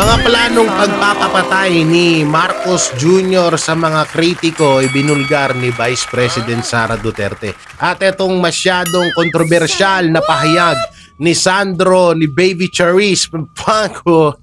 Mga planong pagpapapatay ni Marcos Jr. sa mga kritiko ay binulgar ni Vice President Sara Duterte. At itong masyadong kontrobersyal na pahayag ni Sandro, ni Baby Charis Paco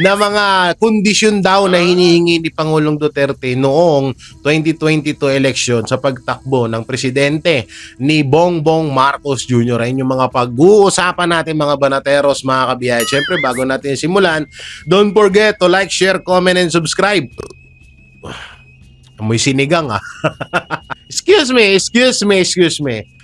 na mga kondisyon daw na hinihingi ni Pangulong Duterte noong 2022 election sa pagtakbo ng presidente ni Bongbong Marcos Jr. Ayun yung mga pag-uusapan natin mga banateros, mga kabiyay. Siyempre, bago natin simulan, don't forget to like, share, comment, and subscribe. Amoy sinigang Excuse me.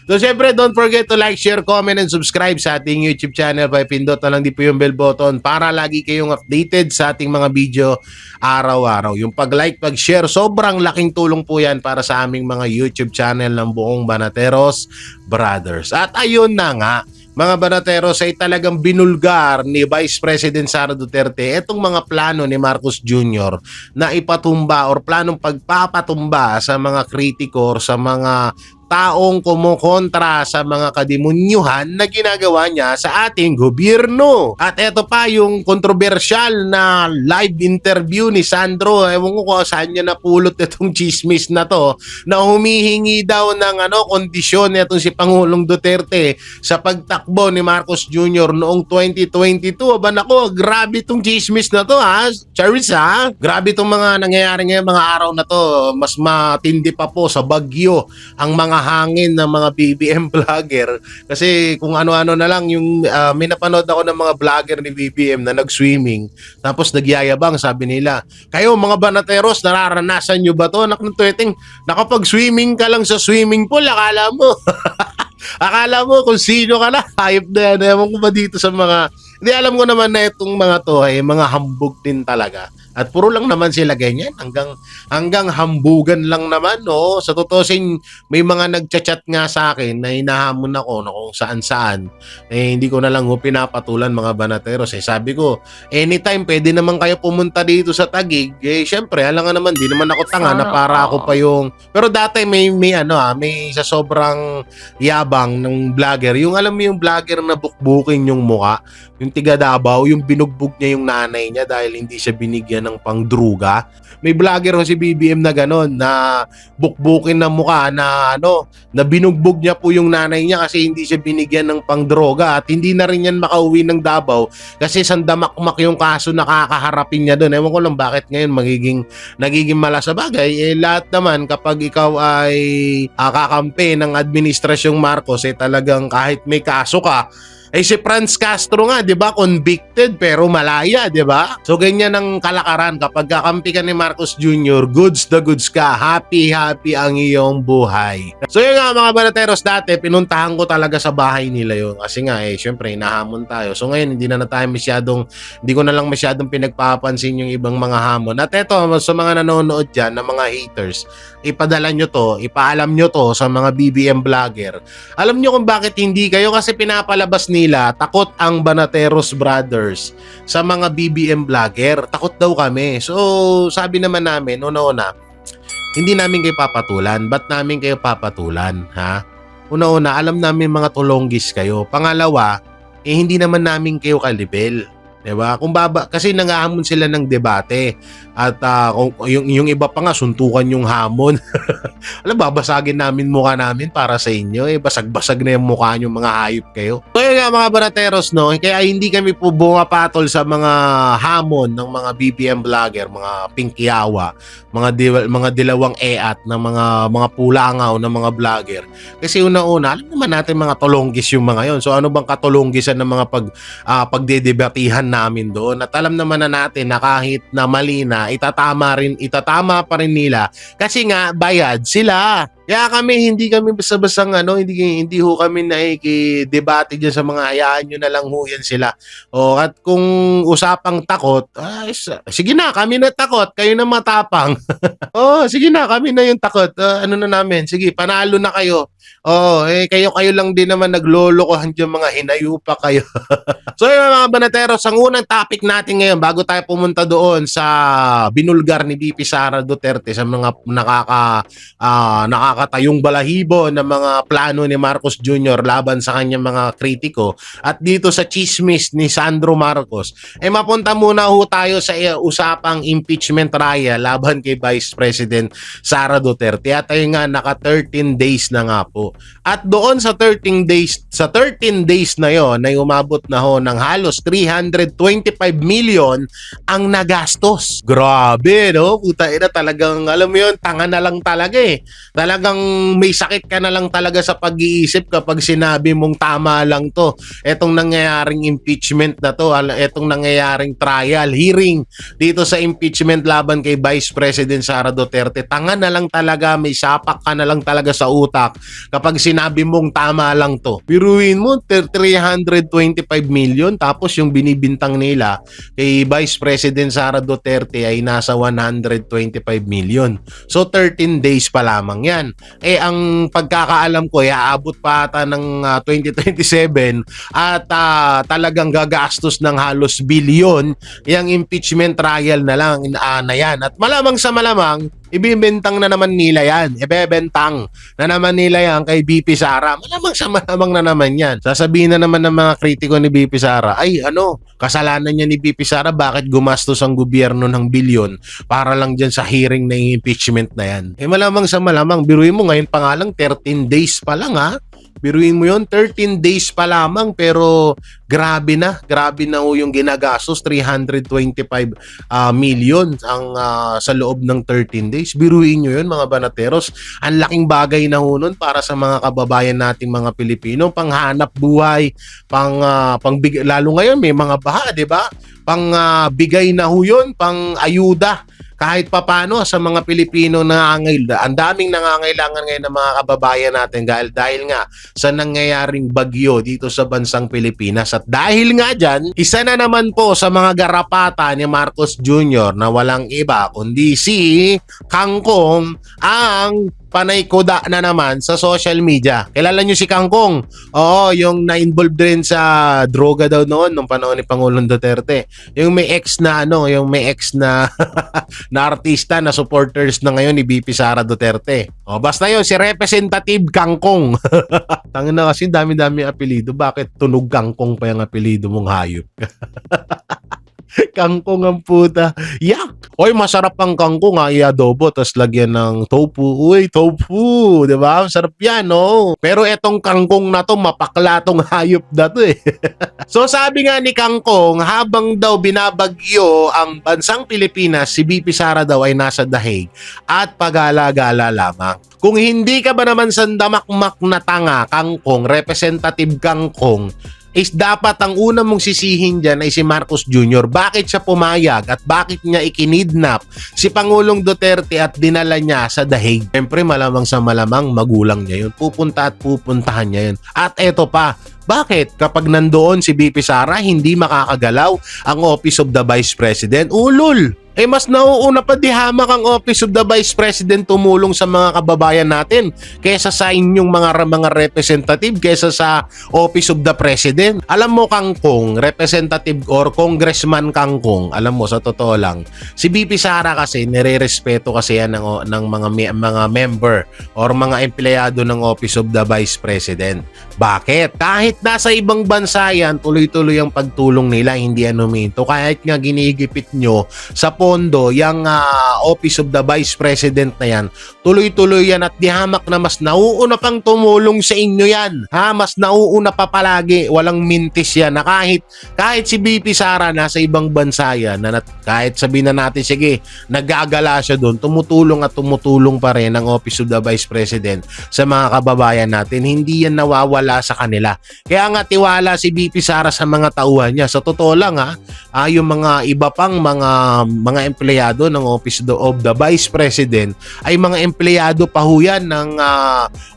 So syempre, don't forget to like, share, comment, and subscribe sa ating YouTube channel. Pindot na lang din po yung bell button para lagi kayong updated sa ating mga video araw-araw. Yung pag-like, pag-share, sobrang laking tulong po yan para sa aming mga YouTube channel ng buong Banateros Brothers. At ayun na nga, mga banateros, ay talagang binulgar ni Vice President Sara Duterte itong mga plano ni Marcos Jr. na ipatumba or planong pagpapatumba sa mga kritiko or sa mga taong kumukontra sa mga kadimunyuhan na ginagawa niya sa ating gobyerno. At ito pa yung kontrobersyal na live interview ni Sandro. Ewan ko kung saan niya napulot itong chismis na to, na humihingi daw ng kondisyon itong si Pangulong Duterte sa pagtakbo ni Marcos Jr. noong 2022. Aba nako, grabe itong chismis na to Charis Grabe itong mga nangyayari ngayong mga araw na to. Mas matindi pa po sa bagyo ang mga hangin ng mga BBM vlogger, kasi kung ano-ano na lang yung may napanood ako ng mga vlogger ni BBM na nag-swimming tapos nagyayabang, sabi nila, kayo mga banateros, nararanasan nyo ba to? Nakapag-swimming ka lang sa swimming pool, akala mo kung sino ka na, hype na yan. Ewan ko ba dito sa mga, hindi, alam ko naman na itong mga to ay mga hambog din talaga. At puro lang naman sila ganyan, hanggang hambugan lang naman, no? Sa tutusin, may mga nagchat-chat nga sa akin na hinahamon ako no, kung saan-saan. Hindi ko na lang pinapatulan mga banateros. Sabi ko, anytime pwede naman kayo pumunta dito sa Taguig. Syempre, alam nga naman, di naman ako tanga na para ako pa yung... Pero dati may sa sobrang yabang ng vlogger. Yung alam mo yung vlogger na bukbukin yung muka, yung tiga Davao, yung binugbog niya yung nanay niya dahil hindi siya binigyan ng pangdruga. May vlogger si BBM na gano'n, na bukbukin ng mukha na na binugbog niya po yung nanay niya kasi hindi siya binigyan ng pangdroga, at hindi na rin yan makauwi ng Davao kasi sandamakmak yung kaso na kakaharapin niya doon. Ewan ko lang bakit ngayon nagiging malas sa bagay. Lahat naman kapag ikaw ay kakampi ng administrasyong Marcos, talagang kahit may kaso ka, si Franz Castro nga, 'di ba, convicted pero malaya, 'di ba? So ganyan ang kalakaran kapag kakampi ka ni Marcos Jr., goods the goods ka, happy ang iyong buhay. So yun nga mga banateros, dati pinuntahan ko talaga sa bahay nila yun kasi nga syempre hinahamon tayo. So ngayon hindi ko na lang masyadong pinagpapansin yung ibang mga hamon. At eto, sa mga nanonood diyan na mga haters, ipaalam nyo to sa mga BBM vlogger. Alam nyo kung bakit hindi kayo, kasi pinapalabas nila, takot ang Banateros Brothers sa mga BBM vlogger. Takot daw kami. So, sabi naman namin, una-una, hindi namin kayo papatulan. Ba't namin kayo papatulan? Una-una, alam namin mga tulonggis kayo. Pangalawa, hindi naman namin kayo kalibel. Diba? Kasi nangahamon sila ng debate. At yung iba pa nga, suntukan yung hamon. Alam, babasagin namin mukha namin para sa inyo. Basag-basag na yung mukha nyo, mga hayop kayo. So yun nga mga banateros, no? Kaya hindi kami po bumapatol sa mga hamon ng mga BBM vlogger, mga pingkiyawa, mga dilawang eat ng mga pulangaw ng mga vlogger. Kasi una-una, alam naman natin mga tolonggis yung mga yon. So ano bang katolonggisan ng mga pagdedebatihan namin doon? At alam naman na natin na kahit na mali na, itatama pa rin nila kasi nga bayad sila. Kaya hindi kami basta-basta hindi ho kami nakikidebate dyan sa mga, hayaan nyo na lang ho yan sila. At kung usapang takot, sige na, kami na takot, kayo na matapang. Sige na, kami na yung takot. Ano na namin, sige, panalo na kayo. Kayo lang din naman naglolokohan dyan, mga hinayupa kayo. So yun mga banateros, ang unang topic natin ngayon bago tayo pumunta doon sa binulgar ni VP Sara Duterte sa mga nakakatayong balahibo ng mga plano ni Marcos Jr. laban sa kanyang mga kritiko. At dito sa chismis ni Sandro Marcos, mapunta muna ho tayo sa usapang impeachment trial laban kay Vice President Sara Duterte. At ayun nga, naka 13 days na nga po. At doon sa 13 days na yon ay umabot na ho ng halos 325 million ang nagastos. Grabe, no? Puta ina, talagang alam mo yun, tanga na lang talaga eh. Talagang may sakit ka na lang talaga sa pag-iisip kapag sinabi mong tama lang to. Etong nangyayaring impeachment na to, etong nangyayaring trial, hearing dito sa impeachment laban kay Vice President Sara Duterte. Tanga na lang talaga, may sapak ka na lang talaga sa utak kapag sinabi mong tama lang to. Biruin mo, 325 million, tapos yung binibintang nila kay Vice President Sara Duterte ay nasa 125 million. So 13 days pa lamang yan. Ang pagkakaalam ko, aabot pa ata ng 2027 at talagang gagastos ng halos bilyon yung impeachment trial na lang na yan. At malamang sa malamang, ibibentang na naman nila yan. Ibebentang na naman nila yan kay BP Sara. Malamang sa malamang na naman yan. Sasabihin na naman ng mga kritiko ni BP Sara, ay kasalanan niya ni BP Sara, bakit gumastos ang gobyerno ng bilyon para lang dyan sa hearing na impeachment na yan. Malamang sa malamang, biruin mo ngayon pa nga lang, 13 days pa lang ha. Biruin mo yun, 13 days pa lamang, pero grabe na ho yung ginagastos, 325 million ang sa loob ng 13 days. Biruin nyo yun mga banateros, ang laking bagay na ho nun para sa mga kababayan nating mga Pilipino, panghanap buhay, lalo ngayon may mga baha, di ba? Bigay na ho yun, pang ayuda kahit papano sa mga Pilipino na ang daming nangangailangan ngayon ng mga kababayan natin dahil nga sa nangyayaring bagyo dito sa bansang Pilipinas. At dahil nga dyan, isa na naman po sa mga garapata ni Marcos Jr. na walang iba kundi si Kangkong ang panay kuda na naman sa social media. Kilala nyo si Kangkong? Oo, yung na-involved rin sa droga daw noon nung panahon ni Pangulong Duterte. Yung may ex na na artista na supporters na ngayon ni BP Sara Duterte. Basta yun, si Representative Kangkong. Tangin na kasi dami-dami apelido. Bakit tunog Kangkong pa yung apelido mong hayop? Kangkong ang puta. Yak! Oy, masarap ang kangkong i-adobo tapos lagyan ng tofu. Uy, tofu! Diba? Masarap yan, no? Pero etong kangkong na to, mapakla tong hayop na to eh. So sabi nga ni Kangkong, habang daw binabagyo ang bansang Pilipinas, si BP Sara daw ay nasa The Hague at pagala-gala lamang. Kung hindi ka ba naman sandamakmak na tanga, Kangkong, Representative Kangkong, is dapat ang una mong sisihin dyan ay si Marcos Jr. Bakit siya pumayag at bakit niya ikinidnap si Pangulong Duterte at dinala niya sa The Hague? Siyempre malamang sa malamang magulang niya yun. Pupunta at pupuntahan niya yun. At eto pa, bakit kapag nandoon si BP Sara hindi makakagalaw ang Office of the Vice President? Ulol! Mas nauuna pa di hamak ang Office of the Vice President tumulong sa mga kababayan natin kaysa sa inyong mga representative, kaysa sa Office of the President. Alam mo Kangkong, Representative or Congressman Kangkong, alam mo sa totoo lang, si BP Sara kasi nire-respeto kasi yan ng mga member or mga empleyado ng Office of the Vice President. Bakit? Kahit nasa ibang bansa yan, tuloy-tuloy ang pagtulong nila, hindi yan huminto. Kahit nga ginigipit nyo sa pondo, yung Office of the Vice President na yan, tuloy-tuloy yan at dihamak na mas nauuna pang tumulong sa inyo yan. Mas nauuna pa palagi, walang mintis yan na kahit si BP Sara nasa ibang bansa yan, na kahit sabihin na natin, sige, nagagala siya doon, tumutulong pa rin ang Office of the Vice President sa mga kababayan natin. Hindi yan nawawala sa kanila. Kaya nga tiwala si BP Sara sa mga tauhan niya. Sa totoo lang yung mga iba pang mga empleyado ng Office of the Vice President ay mga empleyado pa ho yan ng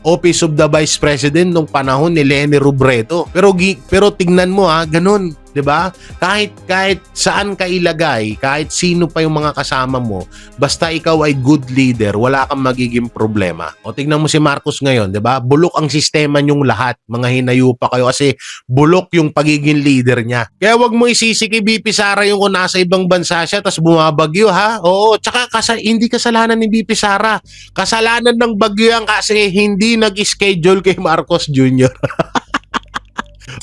Office of the Vice President nung panahon ni Leni Robredo. Pero tignan mo ganun. 'di ba? Kahit saan ka ilagay, kahit sino pa yung mga kasama mo, basta ikaw ay good leader, wala kang magiging problema. O tignan mo si Marcos ngayon, 'di ba? Bulok ang sistema niyong lahat. Mga hinayupa kayo kasi bulok yung pagiging leader niya. Kaya wag mo isisi kay BP Sara yung kung nasa ibang bansa siya tapos bumabagyo, ha? Oo, tsaka hindi kasalanan ni BP Sara. Kasalanan ng bagyo yan kasi hindi nag-schedule kay Marcos Jr.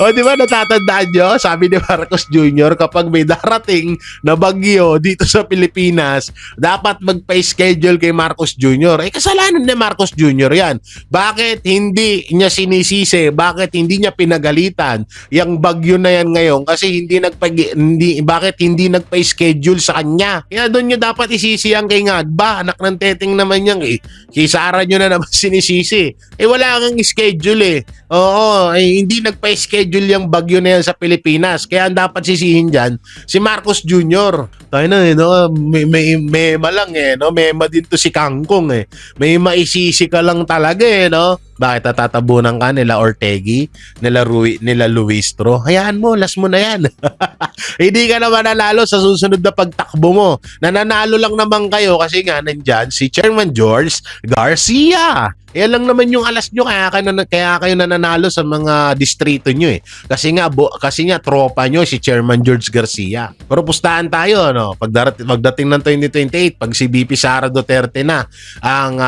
O, di ba natatandaan nyo? Sabi ni Marcos Jr., kapag may darating na bagyo dito sa Pilipinas, dapat magpa-schedule kay Marcos Jr. Eh, kasalanan ni Marcos Jr. yan. Bakit hindi niya sinisisi? Bakit hindi niya pinagalitan yung bagyo na yan ngayon? Kasi bakit hindi nagpa-schedule sa kanya? Kaya doon nyo dapat isisi ang kay Ngagba. Anak ng teteng naman yan eh. Kay Sara nyo na naman sinisisi. Eh, wala kang schedule eh. Oo, eh, hindi nagpa-schedule yung bagyo na yan sa Pilipinas. Kaya ang dapat sisihin dyan, si Marcos Jr. Tayo na eh, no? May mema lang eh, no? Mema din to si Kangkong eh. May maisisi ka lang talaga eh, no? Bakit natatabunan ka nila Ortegi, nila Luistro? Hayaan mo, last mo na yan. Hindi ka na mananalo sa susunod na pagtakbo mo. Nananalo lang naman kayo kasi nga nandyan si Chairman George Garcia. Yan lang naman yung alas nyo, kaya kayo nananalo sa mga distrito nyo eh. Kasi nga tropa nyo si Chairman George Garcia. Pero pustahan tayo, no? Pagdating ng 2028, pag si BP Sara Duterte na ang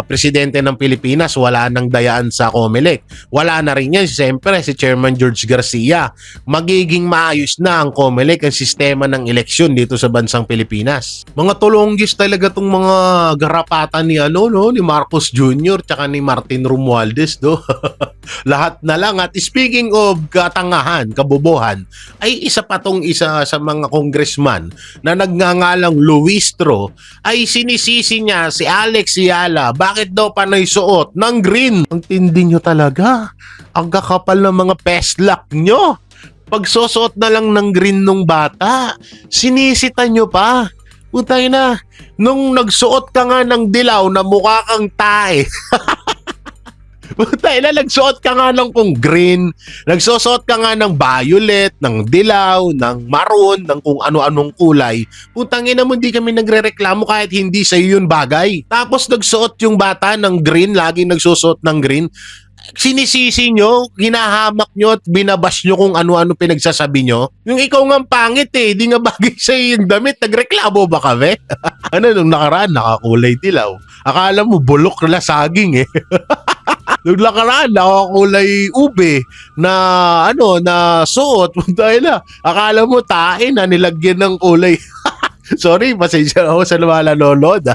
presidente ng Pilipinas, wala nang dayaan sa COMELEC. Wala na rin yan, siyempre, si Chairman George Garcia. Magiging maayos na ang COMELEC, ang sistema ng eleksyon dito sa bansang Pilipinas. Mga tulonggis talaga tong mga garapatan ni ni Marcos Jr. tsaka ni Martin Romualdez, do. Lahat na lang. At speaking of katangahan, kabobohan, ay isa sa mga congressman na nagngangalang Luistro ay sinisisi niya si Alex Yala. Bakit daw panay suot ng green? Ang tindi nyo talaga. Ang kakapal ng mga peslak nyo. Pagsusuot na lang ng green nung bata, sinisita nyo pa. Putay na, nung nagsuot ka nga ng dilaw na mukha kang tae. Putay na, nagsuot ka nga ng kung green, nagsusuot ka nga ng violet, ng dilaw, ng maroon, ng kung ano-anong kulay. Putangin na mo, hindi kami nagrereklamo kahit hindi sa yun bagay. Tapos nagsuot yung bata ng green, laging nagsusuot ng green. Sinisisi nyo, hinahamak nyo at binabash nyo kung ano-ano pinagsasabi nyo. Yung ikaw nga pangit eh, di nga bagay sa'yo yung damit, nagreklamo ba kami? Nung nakaraan, nakakulay dilaw. Akala mo bulok na saging eh. Nung nakaraan, nakakulay ube na na suot. Dahil na, akala mo tae na nilagyan ng kulay. Sorry, pasensya ako sa lumalalolod.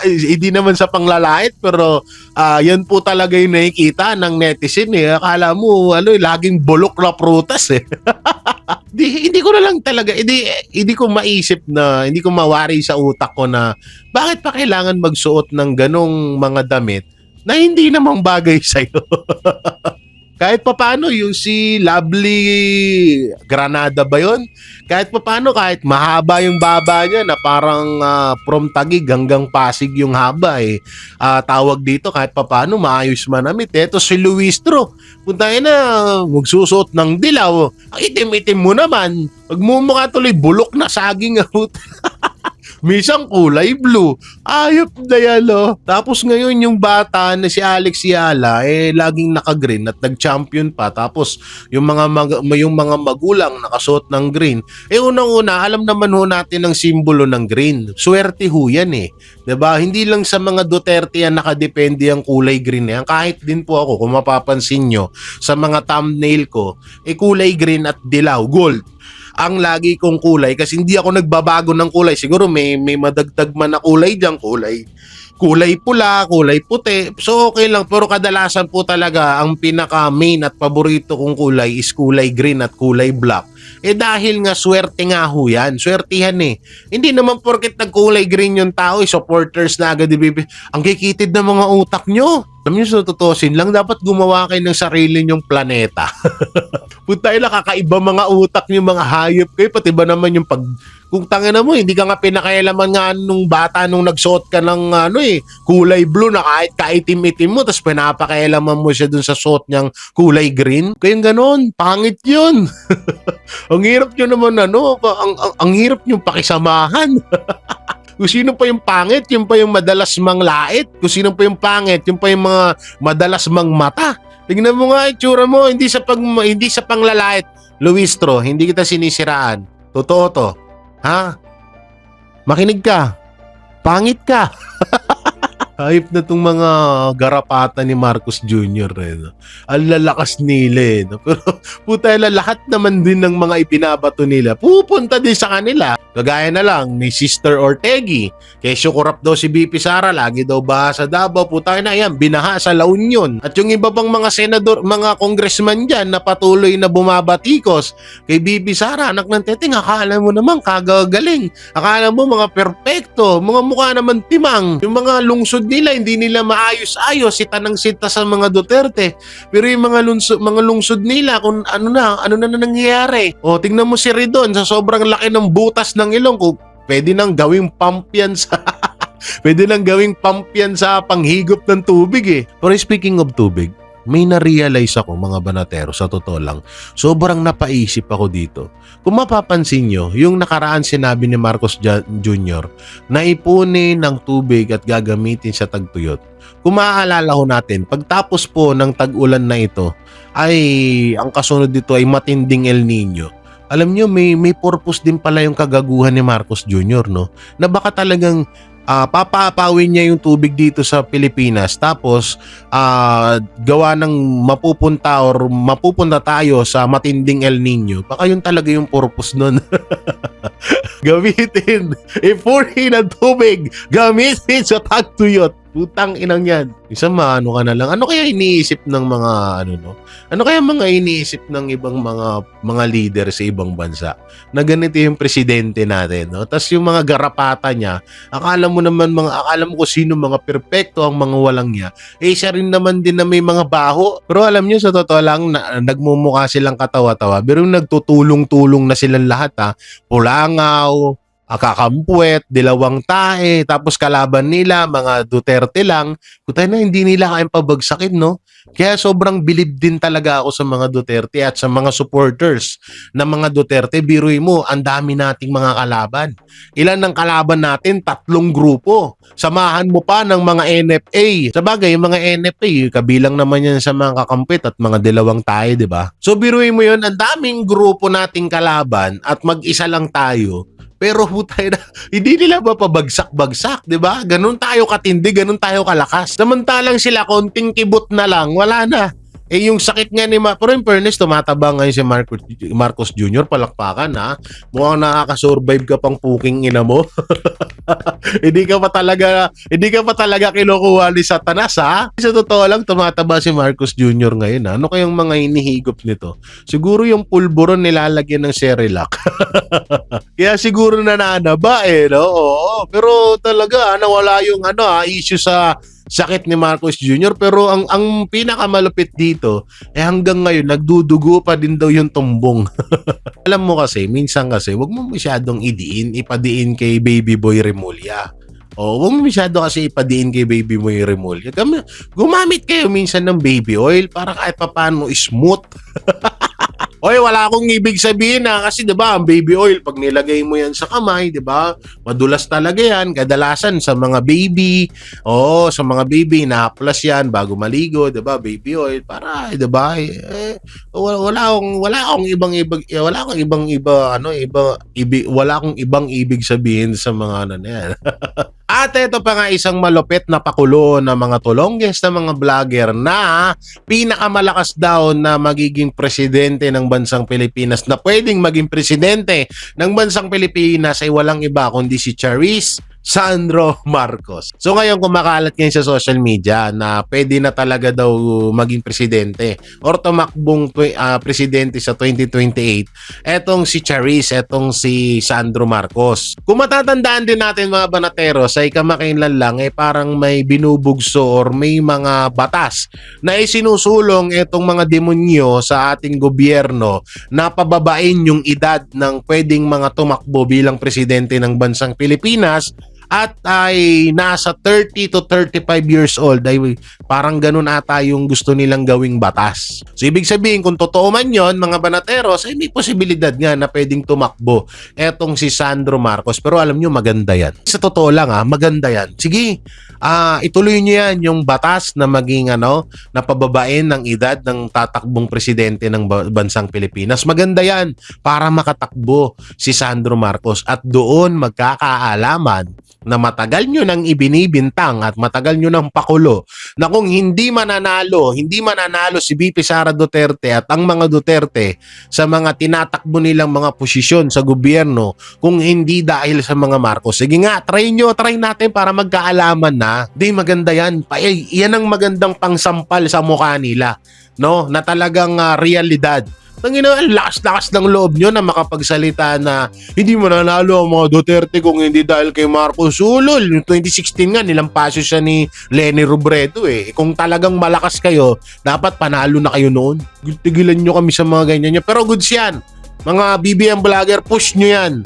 Hindi naman sa panglalait, pero yan po talaga yung nakikita ng netizen eh. Akala mo, laging bulok na prutas eh. hindi ko na lang talaga, hindi ko maisip na, hindi ko mawari sa utak ko na bakit pa kailangan magsuot ng ganong mga damit na hindi namang bagay sa'yo. Kahit papaano yung si Lovely Granada ba yun? Kahit papaano, kahit mahaba yung baba niya na parang from Taguig hanggang Pasig yung haba eh. Tawag dito kahit papaano maayos manamit. Eto si Luistro, puntahin na magsusuot ng dilaw. Ang itim-itim mo naman. Pagmumukha tuloy bulok na saging. Minsan kulay blue. Ayop na yan, no? Tapos ngayon yung bata na si Alex Yala, laging naka-green at nag-champion pa. Tapos yung mga magulang nakasuot ng green. Unang-una, alam naman ho natin ang simbolo ng green. Swerte ho yan eh. 'Di ba? Hindi lang sa mga Duterte yan nakadepende ang kulay green yan. Kahit din po ako, kung mapapansin nyo, sa mga thumbnail ko, kulay green at dilaw, gold ang lagi kong kulay kasi hindi ako nagbabago ng kulay. Siguro may madagdag man na kulay diyan, kulay pula, kulay puti. So okay lang, pero kadalasan po talaga ang pinaka main at paborito kong kulay is kulay green at kulay black. Dahil nga swerte nga ho yan. Swertihan eh. Hindi naman porket nagkulay green yung tao, supporters na agad ang kikitid ng mga utak nyo. Alam nyo, so tutusin lang, dapat gumawa kayo ng sarili nyong planeta. Puntay lang, kakaiba mga utak nyo, mga hayop kayo, pati ba naman yung Kung tangina mo, hindi ka nga pinakailaman nga nung bata nung nagsuot ka ng kulay blue na kahit kaitim-itim mo, tapos pinapakailaman mo siya dun sa suot niyang kulay green. Kaya ganon, pangit yun. Ang hirap nyo naman ang hirap nyo pakisamahan. Kung sino pa yung pangit, yung pa yung madalas manglait. Kung sino pa yung pangit, yung pa yung mga madalas mangmata. Tingnan mo nga itsura mo, hindi sa panglalait. Luistro, hindi kita sinisiraan. Totoo to. Ha? Makinig ka. Pangit ka. Hayop na tong mga garapata ni Marcos Jr. No? Ang lalakas nila no? Pero puta lahat naman din ng mga ibinabato nila pupunta din sa kanila. Kagaya na lang ni Sister Ortegi. Kesyo korap daw si BP Sara, lagi daw baha sa Davao. Puta na yan, binaha sa La Union. At yung iba pang mga senador, mga congressman dyan na patuloy na bumabatikos kay BP Sara, anak ng teteng, akala mo naman kagagaling. Akala mo mga perpekto, mga mukha naman timang. Yung mga lungsod nila, hindi nila maayos-ayos, sita ng sita sa mga Duterte. Pero yung mga lungsod nila, kung ano na nangyayari. O, tingnan mo si Ridon, sa sobrang laki ng butas ng ilong, kung pwede nang gawing pump yan sa... pwede nang gawing pump yan sa panghigop ng tubig eh. Pero speaking of tubig, may na-realize ako mga banatero, sa totoo lang. Sobrang napaisip ako dito. Kung mapapansin nyo, yung nakaraan sinabi ni Marcos Jr. na ipunin ng tubig at gagamitin sa tagtuyot. Kung maaalala ho natin, pagtapos po ng tag-ulan na ito, ay ang kasunod dito ay matinding El Nino. Alam nyo, may purpose din pala yung kagaguhan ni Marcos Jr. No? Na baka talagang papapawin niya yung tubig dito sa Pilipinas tapos gawa ng mapupunta tayo sa matinding El Nino. Baka yun talaga yung purpose nun. Gamitin, ipunin ang tubig, gamitin sa tagtuyot. Putang inang yan. Isang maano ka na lang. Ano kaya iniisip ng mga Ano kaya mga iniisip ng ibang mga leader sa ibang bansa na ganito yung presidente natin, no? Tapos yung mga garapata niya, akala mo kung sino mga perpekto ang mga walang niya. Siya rin naman din na may mga baho. Pero alam niyo sa totoo lang nagmumukha silang katawa-tawa. Pero nagtutulong-tulong na silang lahat Pulangaw, Kakampuet, Dilawang Tae, tapos kalaban nila, mga Duterte lang. Kutay na, hindi nila kayang pabagsakin, no? Kaya sobrang bilib din talaga ako sa mga Duterte at sa mga supporters ng mga Duterte. Biruin mo, ang dami nating mga kalaban. Ilan ng kalaban natin? 3 grupo. Samahan mo pa ng mga NFA. Sa bagay, yung mga NFA, kabilang naman yan sa mga Kakampuet at mga Dilawang Tae, di ba? So biruin mo yun, ang daming grupo nating kalaban at mag-isa lang tayo. Pero hutay na, hindi nila ba pabagsak-bagsak, di ba? Ganun tayo katindi, ganun tayo kalakas. Samantalang sila, konting kibot na lang, wala na. Yung sakit nga pero in fairness, tumataba ngayon si Marcos Jr. Palakpakan Mukhang nakaka-survive ka pang puking ina mo. Hindi ka pa talaga kinukuha ni Satanas Sa totoo lang, tumataba si Marcos Jr. ngayon Ano kayang mga hinihigop nito? Siguro yung pulburon nilalagyan ng Cerelac. Kaya siguro nananaba no? Oo. Pero talaga nawala yung issue sa sakit ni Marcos Jr. Pero ang pinakamalupit dito hanggang ngayon nagdudugo pa din daw yung tumbong. Alam mo kasi, minsan kasi wag mo masyadong ipadiin kay Baby Boy Remulla. Wag mo masyado kasi ipadiin kay Baby Boy Remulla. Gumamit kayo minsan ng baby oil para kahit papaano smooth. Oy, wala akong ibig sabihin kasi 'di ba, ang baby oil pag nilagay mo 'yan sa kamay, 'di ba? Madulas talaga 'yan, kadalasan sa mga baby. Sa mga baby na-plus 'yan bago maligo, 'di ba? Baby oil para, 'di ba? Wala akong ibang ibig sabihin sa mga na 'yan. At ito pa nga isang malupit na pakulo ng mga tulongges na mga vlogger na pinakamalakas daw na magiging presidente ng bansang Pilipinas, na pwedeng maging presidente ng bansang Pilipinas ay walang iba kundi si Charis Sandro Marcos. So ngayon kumakalat ngayon sa social media na pwede na talaga daw maging presidente or tumakbong presidente sa 2028 etong si Charis, etong si Sandro Marcos. Kung matatandaan din natin mga banateros ay kamakailan lang parang may binubugso or may mga batas na isinusulong etong mga demonyo sa ating gobyerno na pababain yung edad ng pwedeng mga tumakbo bilang presidente ng bansang Pilipinas at ay nasa 30 to 35 years old. Ay parang ganun ata yung gusto nilang gawing batas. So ibig sabihin kung totoo man yon mga banateros ay may posibilidad nga na pwedeng tumakbo etong si Sandro Marcos. Pero alam nyo maganda yan. Sa totoo lang maganda yan. Sige, ituloy nyo yan yung batas na maging na pababain ng edad ng tatakbong presidente ng bansang Pilipinas. Maganda yan para makatakbo si Sandro Marcos at doon magkakaalaman na matagal nyo nang ibinibintang at matagal nyo nang pakulo na kung hindi mananalo si VP Sara Duterte at ang mga Duterte sa mga tinatakbo nilang mga posisyon sa gobyerno kung hindi dahil sa mga Marcos. Sige nga, try natin para magkaalaman na. Di maganda yan. Yan ang magandang pangsampal sa mukha nila, no? Na talagang realidad. Ang lakas-lakas ng loob nyo na makapagsalita na hindi mananalo ang mga Duterte kung hindi dahil kay Marcos. Ulol, yung 2016 nga, nilampaso siya ni Leni Robredo Kung talagang malakas kayo, dapat panalo na kayo noon. Tigilan nyo kami sa mga ganyan nyo. Pero goods yan. Mga BBM vlogger, push nyo yan.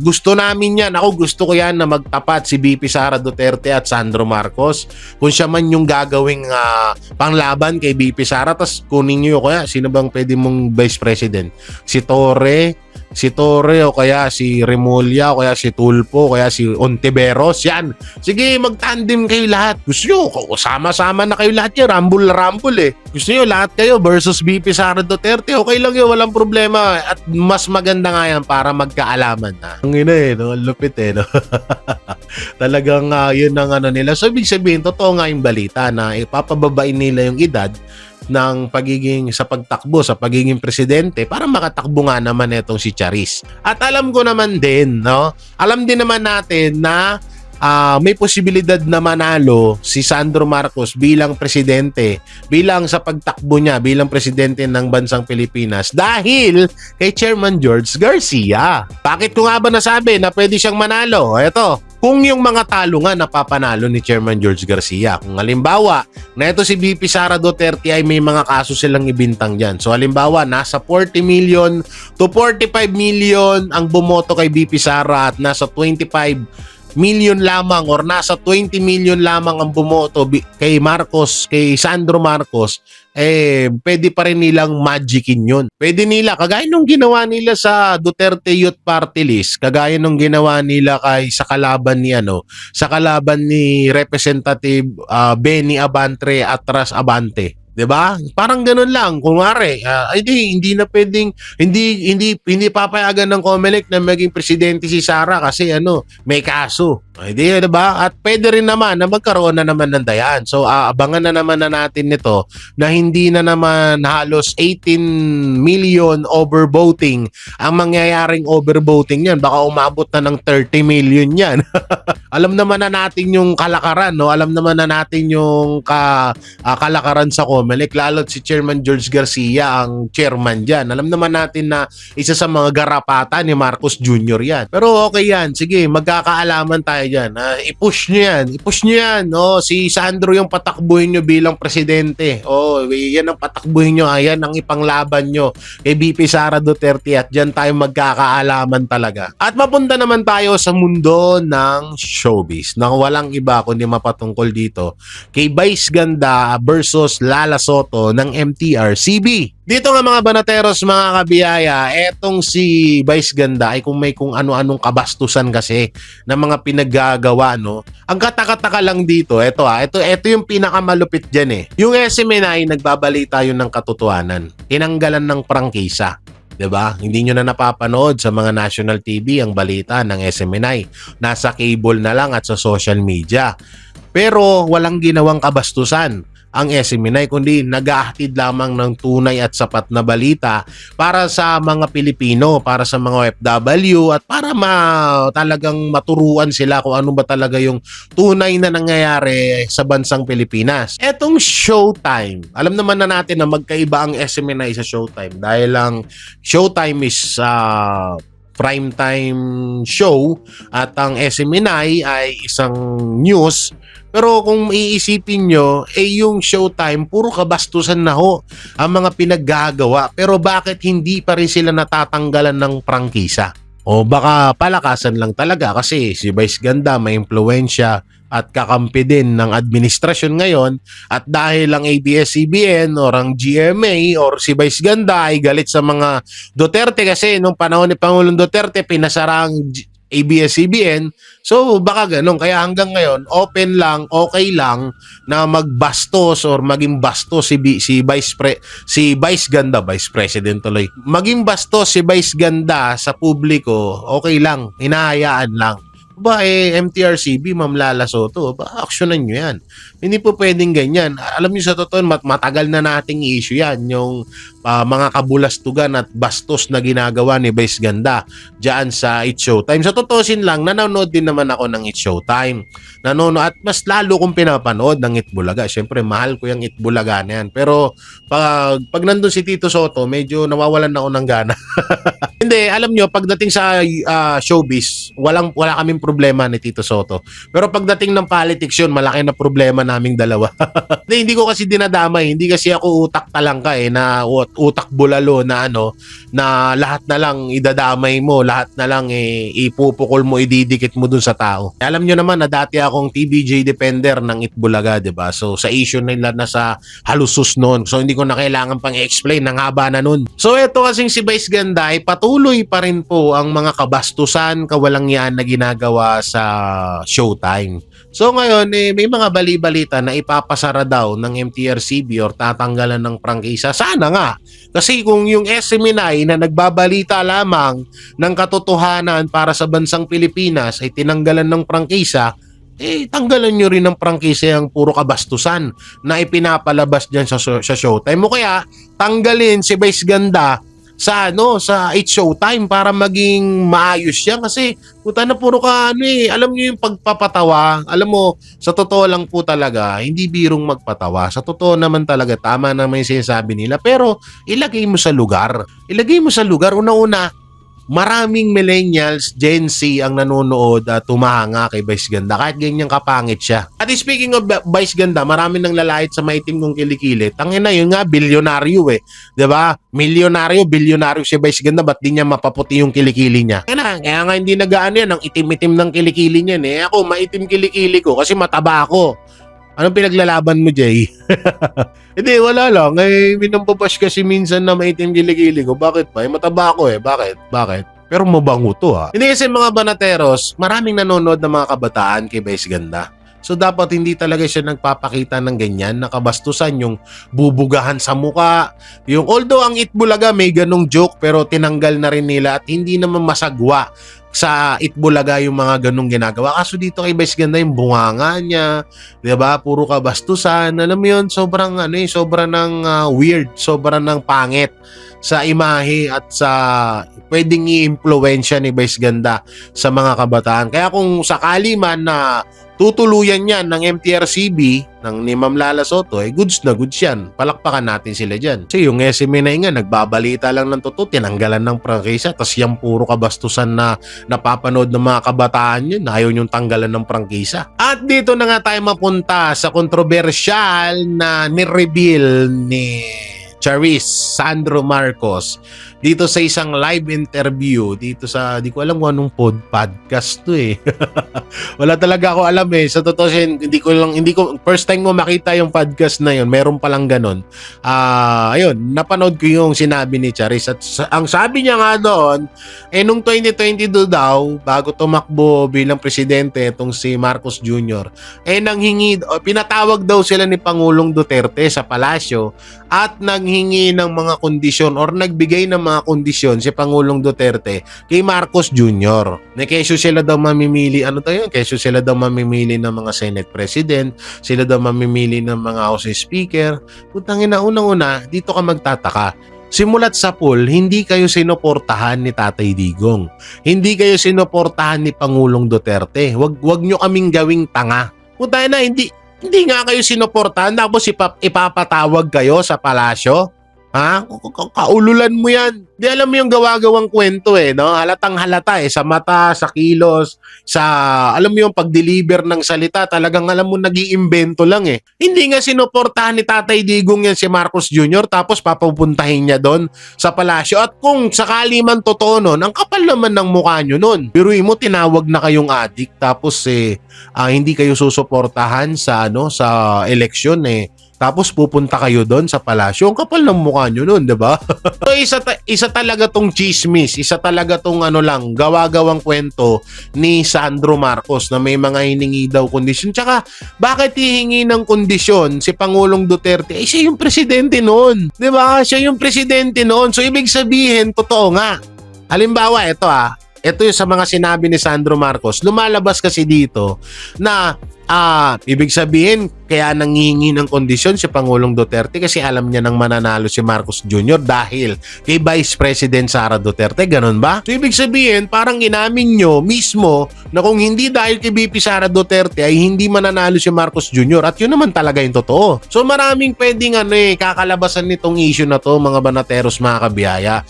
Gusto namin yan. Ako gusto ko yan na magtapat si VP Sara Duterte at Sandro Marcos. Kung siya man yung gagawing panglaban kay VP Sara, tas kunin nyo kaya sino bang pwede mong vice president? Si Torre o kaya si Remulla o kaya si Tulfo o kaya si Ontiveros. Yan. Sige, magtandem kayo lahat. Gusto nyo, sama-sama na kayo lahat yan. Rumble. Gusto nyo, lahat kayo versus VP Sara Duterte. Okay lang yun, walang problema. At mas maganda nga yan para magkaalaman na. Ang ina no? Lupit no? Talagang yun ang nila. So, ibig sabihin, totoo nga yung balita na ipapababain nila yung edad ng pagiging presidente para makatakbo nga naman itong si Charis. At alam ko naman din, no? Alam din naman natin na may posibilidad na manalo si Sandro Marcos bilang presidente, bilang sa pagtakbo niya bilang presidente ng bansang Pilipinas dahil kay Chairman George Garcia. Bakit ko nga ba nasabi na pwede siyang manalo? Ito, kung yung mga talo nga napapanalo ni Chairman George Garcia. Kung halimbawa na ito si VP Sara Duterte ay may mga kaso silang ibintang dyan. So halimbawa nasa 40 million to 45 million ang bumoto kay VP Sara at nasa 25 million lamang or nasa 20 million lamang ang bumoto kay Marcos, kay Sandro Marcos, pwede pa rin nilang magicin yun. Pwede nila, kagaya nung ginawa nila sa Duterte Youth Party List, kagaya nung ginawa nila sa kalaban ni Representative Benny Abante Atras Abante. 'Di ba? Parang ganoon lang. Kunwari, hindi na pwedeng hindi papayagan ng COMELEC na maging presidente si Sara kasi may kaso. Hindi, 'di ba? At pwede rin naman na magkaroon na naman ng dayan. So abangan na naman na natin nito na hindi na naman halos 18 million overvoting ang mangyayaring overvoting niyan. Baka umabot na ng 30 million 'yan. Alam naman na natin yung kalakaran, no? Alam naman na natin yung kalakaran sa COMELEC, lalo't si Chairman George Garcia ang chairman dyan. Alam naman natin na isa sa mga garapata ni Marcos Jr. yan. Pero okay yan. Sige, magkakaalaman tayo dyan. I-push nyo yan. Si Sandro yung patakbuhin nyo bilang presidente. Yan ang patakbuhin nyo. Yan ang ipanglaban nyo kay VP Sara Duterte at dyan tayo magkakaalaman talaga. At mapunta naman tayo sa mundo ng showbiz na walang iba kundi mapatungkol dito kay Vice Ganda versus Lala Soto ng MTRCB. Dito nga mga banateros, mga kabiyaya, etong si Vice Ganda ay kung ano-anong kabastusan kasi ng mga pinaggagawa, no? Ang katakataka lang dito, ito yung pinakamalupit dyan Yung SMNI nagbabalita yun ng katotohanan. Tinanggalan ng prangkisa. 'Di ba? Hindi nyo na napapanood sa mga national TV ang balita ng SMNI. Nasa cable na lang at sa social media. Pero walang ginawang kabastusan. ang SMNI, kundi naghahatid lamang ng tunay at sapat na balita para sa mga Pilipino, para sa mga OFW, at para talagang maturuan sila kung ano ba talaga yung tunay na nangyayari sa bansang Pilipinas. Etong Showtime, alam naman na natin na magkaiba ang SMNI sa Showtime dahil lang Showtime is primetime show at ang SMNI ay isang news. Pero kung iisipin nyo, yung Showtime, puro kabastusan na ho ang mga pinaggagawa. Pero bakit hindi pa rin sila natatanggalan ng prangkisa? O baka palakasan lang talaga kasi si Vice Ganda may impluwensya at kakampi din ng administrasyon ngayon, at dahil ang ABS-CBN or ang GMA or si Vice Ganda ay galit sa mga Duterte kasi nung panahon ni Pangulong Duterte pinasara ang ABS-CBN. So baka ganun, kaya hanggang ngayon open lang, okay lang na magbastos or maging bastos si Vice Ganda, Vice President tuloy. Maging bastos si Vice Ganda sa publiko, okay lang, hinahayaan lang. MTRCB, Ma'am Lala Soto, aksyonan nyo yan. Hindi po pwedeng ganyan. Alam nyo sa totoo, matagal na nating issue yan, yung mga kabulastugan at bastos na ginagawa ni Vice Ganda dyan sa It's Showtime. Sa totoosin lang, nanonood din naman ako ng It's Showtime. Nanonood, at mas lalo kong pinapanood ng Itbulaga. Siyempre, mahal ko yung Itbulaga na yan. Pero pag nandun si Tito Soto, medyo nawawalan ako ng gana. Hindi, alam nyo, pagdating sa showbiz, wala kaming problema ni Tito Soto. Pero pagdating ng politics yun, malaki na problema naming dalawa. Hindi ko kasi dinadamay, hindi kasi ako utak talangka na utak bulalo na na lahat na lang idadamay mo, lahat na lang ipupukol mo, ididikit mo dun sa tao. Alam nyo naman na dati akong TVJ defender ng Itbulaga, 'di ba? So sa issue nila na sa halusos noon. So hindi ko na kailangan pang i-explain, nang haba na nun. So ito kasing si Vice Ganda ay patuloy pa rin po ang mga kabastusan, kawalangyaan na ginagawa sa Showtime. So ngayon, may mga bali-balita na ipapasara daw ng MTRCB or tatanggalan ng prangkisa. Sana nga. Kasi kung yung SMNI na nagbabalita lamang ng katotohanan para sa bansang Pilipinas ay tinanggalan ng prangkisa, tanggalan nyo rin ng prangkisa yung puro kabastusan na ipinapalabas dyan sa Showtime. O kaya, tanggalin si Vice Ganda sa It's Showtime para maging maayos siya, kasi puta na puro alam niyo yung pagpapatawa, alam mo, sa totoo lang po talaga, hindi birong magpatawa. Sa totoo naman talaga, tama naman yung sinasabi nila, pero ilagay mo sa lugar. Una-una, maraming millennials, Gen Z ang nanonood at tumahanga kay Vice Ganda kahit ganyan kapangit siya. At speaking of Vice Ganda, marami nang lalait sa maitim kong kilikili. Tangin na yun nga, bilyonaryo 'di ba? Bilyonaryo si Vice Ganda, ba't di niya mapaputi yung kilikili niya? Kaya nga hindi nagaan yan, ang itim-itim ng kilikili niya. Ako, maitim kilikili ko kasi mataba ako. Anong pinaglalaban mo, Jay? Hindi, wala lang. Minambabash kasi minsan na maitim kilikili ko. Bakit pa? Mataba ako Bakit? Pero mabango to Hindi kasi mga banateros, maraming nanonood ng mga kabataan kay Vice Ganda. So dapat hindi talaga siya nagpapakita ng ganyan, nakabastusan, yung bubugahan sa muka. Although ang Itbulaga may ganong joke, pero tinanggal na rin nila at hindi naman masagwa sa Itbulaga yung mga ganong ginagawa. Kaso dito kay Vice Ganda, yung bunganga niya, 'di ba? Puro kabastusan. Alam mo 'yun, sobrang sobrang ng weird, sobrang ng pangit sa imahe at sa pwedeng i-impluwensya ni Vice Ganda sa mga kabataan. Kaya kung sakali man na tutuluyan yan ng MTRCB, ni Ma'am Lala Soto, goods na goods yan. Palakpakan natin sila dyan. Kasi yung SMNI nga, nagbabalita lang ng totoo, tinanggalan ng prangkisa, tas yung puro kabastusan na napapanood ng mga kabataan yun, ayaw yung tanggalan ng prangkisa. At dito na nga tayo mapunta sa kontrobersyal na ni-reveal ni Charis Sandro Marcos dito sa isang live interview dito sa, di ko alam kung anong podcast to Wala talaga ako alam sa totoo, hindi ko first time mo makita yung podcast na yun, meron palang ganun. Ayun, napanood ko yung sinabi ni Charis at ang sabi niya nga doon, nung 2022 daw, bago tumakbo bilang presidente itong si Marcos Jr., pinatawag daw sila ni Pangulong Duterte sa palasyo at nanghingi ng mga kondisyon or nagbigay ng mga kondisyon si Pangulong Duterte kay Marcos Jr. Na kesyo sila daw mamimili, kesyo sila daw mamimili ng mga Senate President, sila daw mamimili ng mga House Speaker. Putangin na, unang-una, dito ka magtataka. Simulat sa poll, hindi kayo sinuportahan ni Tatay Digong. Hindi kayo sinuportahan ni Pangulong Duterte. Wag nyo kaming gawing tanga. Putangin na, hindi nga kayo sinuportahan, tapos ipapatawag kayo sa palasyo? Ha? Kaululan mo yan. Di alam mo yung gawa-gawang kwento no? Halatang halata sa mata, sa kilos, alam mo yung pag-deliver ng salita, talagang alam mo nag-iimbento lang Hindi nga sinuportahan ni Tatay Digong yan si Marcos Jr. tapos papupuntahin niya doon sa palasyo. At kung sakali man totoo nun, ang kapal naman ng mukha nyo nun. Biruin mo, tinawag na kayong adik tapos hindi kayo susuportahan sa eleksyon tapos pupunta kayo doon sa palasyo. Ang kapal ng mukha nyo nun, di ba? So, isa talaga tong chismis, isa talaga tong gawa-gawang kwento ni Sandro Marcos na may mga hiningi daw kondisyon. Tsaka, bakit hihingi ng kondisyon si Pangulong Duterte? Siya yung presidente noon. Di ba? Siya yung presidente noon. So, ibig sabihin, totoo nga. Halimbawa, ito yung sa mga sinabi ni Sandro Marcos. Lumalabas kasi dito na ibig sabihin, kaya nanghihingi ng kondisyon si Pangulong Duterte kasi alam niya nang mananalo si Marcos Jr. dahil kay Vice President Sara Duterte. Ganun ba? So, ibig sabihin, parang inamin nyo mismo na kung hindi dahil kay VP Sara Duterte ay hindi mananalo si Marcos Jr. At yun naman talaga yung totoo. So, maraming pwedeng kakalabasan nitong issue na to, mga banateros, mga kabiyaya.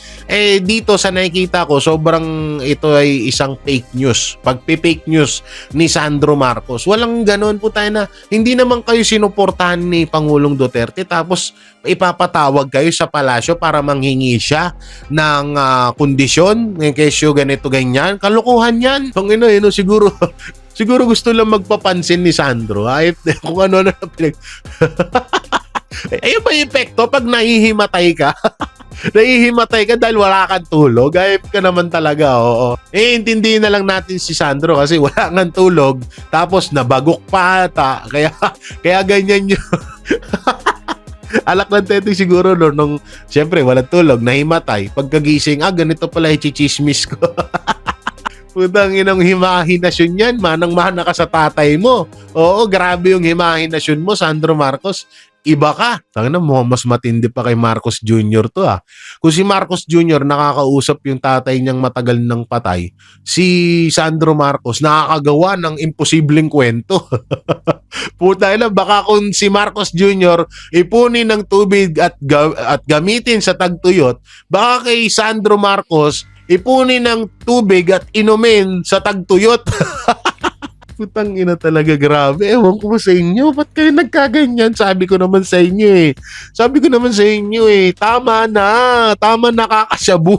Dito sa nakikita ko, sobrang ito ay isang fake news. Pagpi-fake news ni Sandro Marcos. Walang ganun po tayo na hindi naman kayo sinuportahan ni Pangulong Duterte tapos ipapatawag kayo sa palasyo para manghingi siya ng kondisyon kesyo ganito ganyan. Kalokohan yan. Siguro siguro gusto lang magpapansin ni Sandro. Kung ano na pinag ayun ba yung epekto pag nahihimatay ka? Nahihimatay ka dahil wala kang tulog. Ayop ka naman talaga, oo. Intindihin na lang natin si Sandro kasi wala kang tulog tapos nabagok pa ata. Kaya ganyan yun. Alak ng teteng siguro nung siyempre walang tulog, nahimatay. Pagkagising, ganito pala i-chismis ko. Putang inang himahinasyon yan. Manang-mana ka sa tatay mo. Oo, grabe yung himahinasyon mo, Sandro Marcos. Iba ka. Tangina mo, mas matindi pa kay Marcos Jr. to Kung si Marcos Jr. nakakausap yung tatay niyang matagal ng patay, si Sandro Marcos nakakagawa ng imposibleng kwento. Puta na, baka kung si Marcos Jr. ipunin ng tubig at gamitin sa tagtuyot, baka kay Sandro Marcos ipunin ng tubig at inumin sa tagtuyot. Putang ina talaga, grabe. Ewan ko sa inyo. Ba't kayo nagkaganyan? Sabi ko naman sa inyo tama na. Tama na kakasyabu.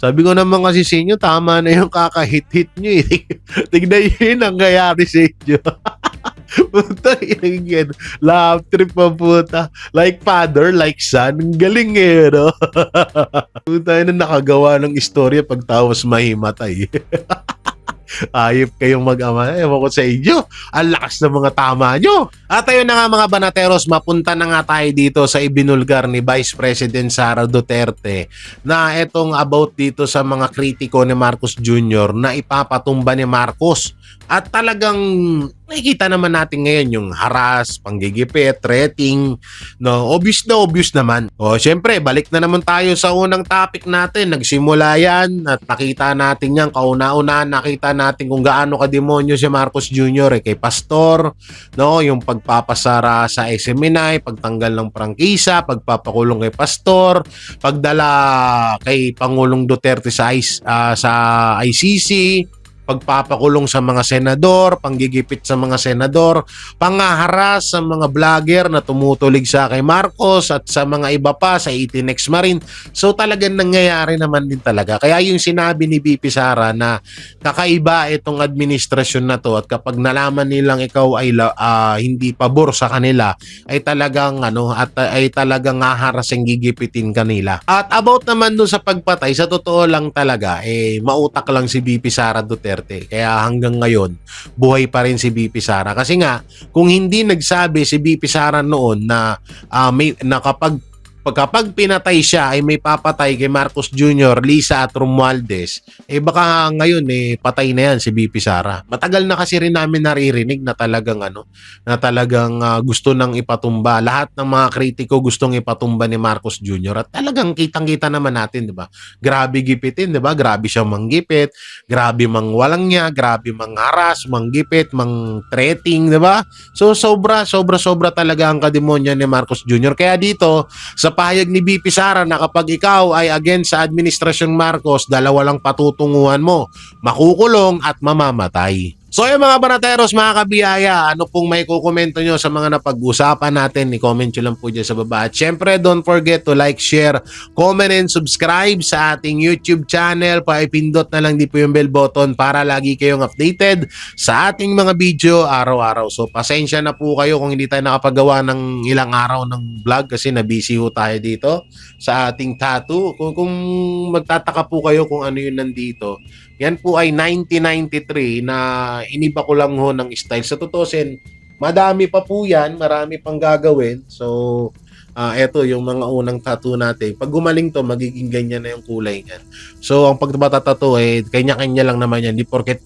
Sabi ko naman kasi sa inyo, tama na yung kakahit-hit nyo Tignan nyo yun ang nangyayari sa inyo. Puta, yan. Love trip pa puta. Like father, like son. Ang galing no? Puta, na nakagawa ng istorya pagtawas mahimatay. Ayop kayong mag-ama. Ewan ko sa inyo. Ang lakas ng mga tama nyo. At ayun na nga mga banateros, mapunta na nga tayo dito sa ibinulgar ni Vice President Sara Duterte na etong about dito sa mga kritiko ni Marcos Jr. na ipapatumba ni Marcos. At talagang nakikita naman natin ngayon yung haras, panggigipit, threatening, no? Obvious naman. Syempre, balik na naman tayo sa unang topic natin. Nagsimula yan at nakita natin yan. Kauna-una nakita natin kung gaano kademonyo si Marcos Jr. Kay Pastor, no? Yung pagpapasara sa SMNI, pagtanggal ng prangkisa, pagpapakulong kay Pastor, pagdala kay Pangulong Duterte sa ICC, pagpapakulong sa mga senador, panggigipit sa mga senador, pangaharas sa mga vlogger na tumutulig sa kay Marcos at sa mga iba pa sa 18X Marine. So talagang nangyayari naman din talaga. Kaya yung sinabi ni VP Sara na kakaiba itong administrasyon na to at kapag nalaman nilang ikaw ay hindi pabor sa kanila ay talagang ay talagang haharas ang gigipitin kanila. At about naman dun sa pagpatay, sa totoo lang talaga mautak lang si VP Sara Duterte. Kaya hanggang ngayon, buhay pa rin si VP Sara. Kasi nga, kung hindi nagsabi si VP Sara noon na kapag kapag pinatay siya ay may papatay kay Marcos Jr., Lisa at Romualdez, baka ngayon patay na yan si BP Sara. Matagal na kasi rin namin naririnig na talagang gusto nang ipatumba. Lahat ng mga kritiko gustong ipatumba ni Marcos Jr. at talagang kitang-kita naman natin, 'di ba? Grabe gipitin, 'di ba? Grabe siyang manggipit, grabe mangwalang niya, grabe mangharas, manggipit, mang-threatening, 'di ba? So sobra talaga ang kademonyo ni Marcos Jr. Kaya dito sa pahayag ni BP Sara na kapag ikaw ay against sa administrasyong Marcos, dalawa lang patutunguhan mo, makukulong at mamamatay. So yung mga banateros, mga kabiyaya, ano pong may kukomento nyo sa mga napag-usapan natin, i-comment nyo lang po dyan sa baba. At syempre, don't forget to like, share, comment, and subscribe sa ating YouTube channel. Paipindot na lang din po yung bell button para lagi kayong updated sa ating mga video araw-araw. So pasensya na po kayo kung hindi tayo nakapagawa ng ilang araw ng vlog kasi na-busy ho tayo dito sa ating tattoo. Kung magtataka po kayo kung ano yun nandito, yan po ay 1993 na iniba ko lang ho ng style. Sa tutusin, madami pa po yan, marami pang gagawin. So, eto yung mga unang tattoo natin. Pag gumaling to, magiging ganyan na yung kulay niyan. So, ang pagtatatato kanya-kanya lang naman yan. Di porket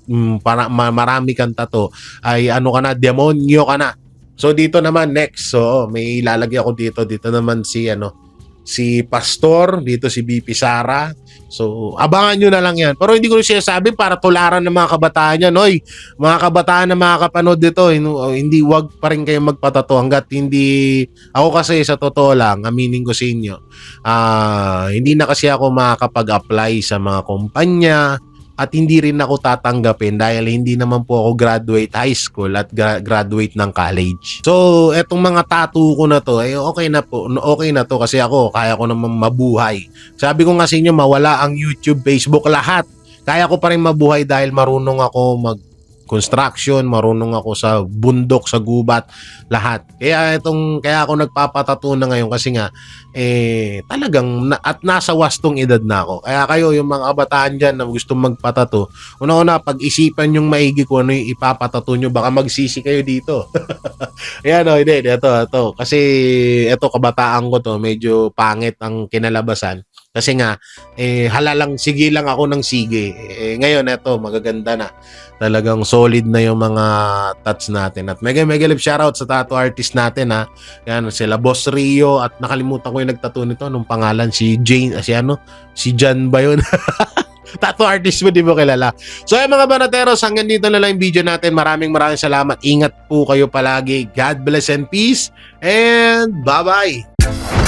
marami kang tattoo, ay ano ka na, demonyo ka na. So, dito naman, next. So, may ilalagay ako dito. Dito naman si Pastor, dito si BP Sara. So, abangan nyo na lang yan. Pero hindi ko rin sinasabi para tularan ng mga kabataan yan. Oy, mga kabataan na makakapanood dito, hindi, wag pa rin kayo magpatato hanggat hindi, ako kasi sa totoo lang, aminin ko sa inyo, hindi na kasi ako makakapag-apply sa mga kumpanya at hindi rin ako tatanggapin dahil hindi naman po ako graduate high school at graduate ng college. So, etong mga tattoo ko na to, okay na to kasi ako, kaya ko naman mabuhay. Sabi ko nga sa inyo, mawala ang YouTube, Facebook, lahat. Kaya ko pa rin mabuhay dahil marunong ako construction, marunong ako sa bundok, sa gubat, lahat. Kaya ako nagpapatato na ngayon kasi nga talagang at nasa wastong edad na ako. Kaya kayo yung mga kabataan diyan na gustong magpatato, una-una pag-isipan yung maigi kung ano yung ipapatato nyo, baka magsisi kayo dito. Ayan hindi, ito. Kasi ito kabataan ko to, medyo pangit ang kinalabasan. Kasi nga, halalang sige lang ako ng sige. Ngayon, ito, magaganda na. Talagang solid na yung mga tats natin. At mega love shoutout sa tattoo artist natin, ha. Yan, sila Boss Rio. At nakalimutan ko yung nagtattoo nito. Anong pangalan? Si Jane, si Jan ba yun? Tattoo artist mo, di mo kilala. So, mga banateros, hanggang dito na lang yung video natin. Maraming salamat. Ingat po kayo palagi. God bless and peace. And bye-bye.